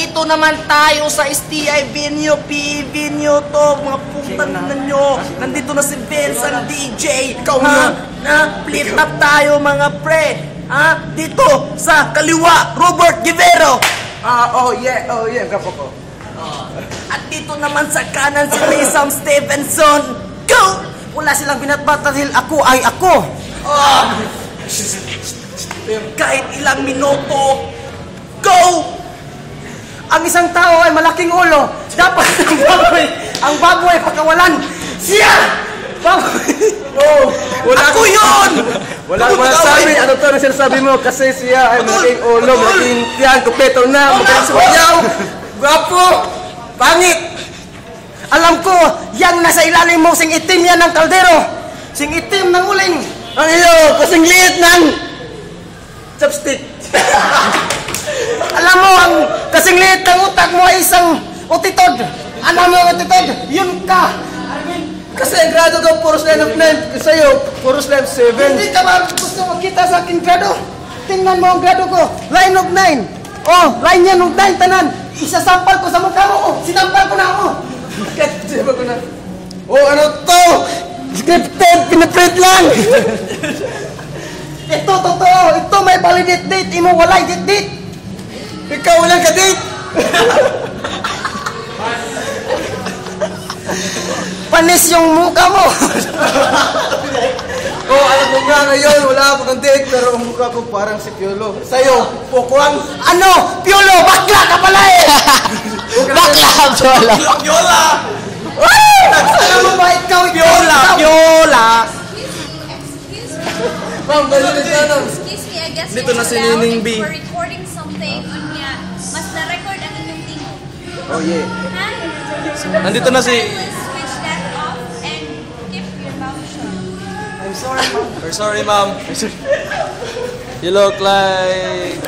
Andito naman tayo sa STI venue, venue to, mga putang nyo. Nandito na si Vince ang DJ. Ikaw na, split up tayo mga pre. Dito sa kaliwa, Robert Guevero. Oh yeah, kapo ko. At dito naman sa kanan si Sam Stevenson. Go! Wala silang binatbat dahil ako ay ako. Kahit ilang minuto. Go! Ang isang tao ay malaking ulo. Dapat ang baboy pagkawalan. Siya! Baboy! Ako yun! Wala akong masasabi. Ano to na sinasabi mo? Kasi siya ay malaking ulo, malaking tiyan, kumpleto na, magaling sumayaw. Gwapo! Pangit! Alam ko, yang nasa ilalim mo, sing itim yan ng kaldero. Sing itim ng uling. Ang iyo, kasing liit ng chopstick. Alam mo, ang kasing liit ng utak mo ay isang utitod. Alam mo, utitod, yun ka. Kasi ang grado ko, puro line of 9. Sa'yo, puro line of 7. Hindi ka ba gusto makita sa aking grado? Tingnan mo ang grado ko, line of 9. Oh, line yan ng 9, tanan. Isasampal ko sa mukha mo. Oh, sinampal ko na ako. Diba ko na? Oh, ano to? Scripted, pinaprint lang. Ito, totoo. Ito may validate date. Imo walay date. Ikaw walang ka-date. Panis yung mukha mo. Oh, alam mo nga ngayon, wala akong date, pero ang mukha ko parang si Piolo. Sa'yo, Pokwang. Ano? Piolo, bakla ka pala eh. Bakla, Piolo. Piola! Alam mo ba ikaw? Piolo! Ma'am, dali na dyan. Excuse me, I guess Dito na si allowed Nining B. for recording something on niya. Mas na-record ang inyong tingin. Oh, yeah. Ha? Nandito na si... Kindly switch that off and keep your mouth shut. I'm sorry, ma'am. We're sorry, ma'am. You look like...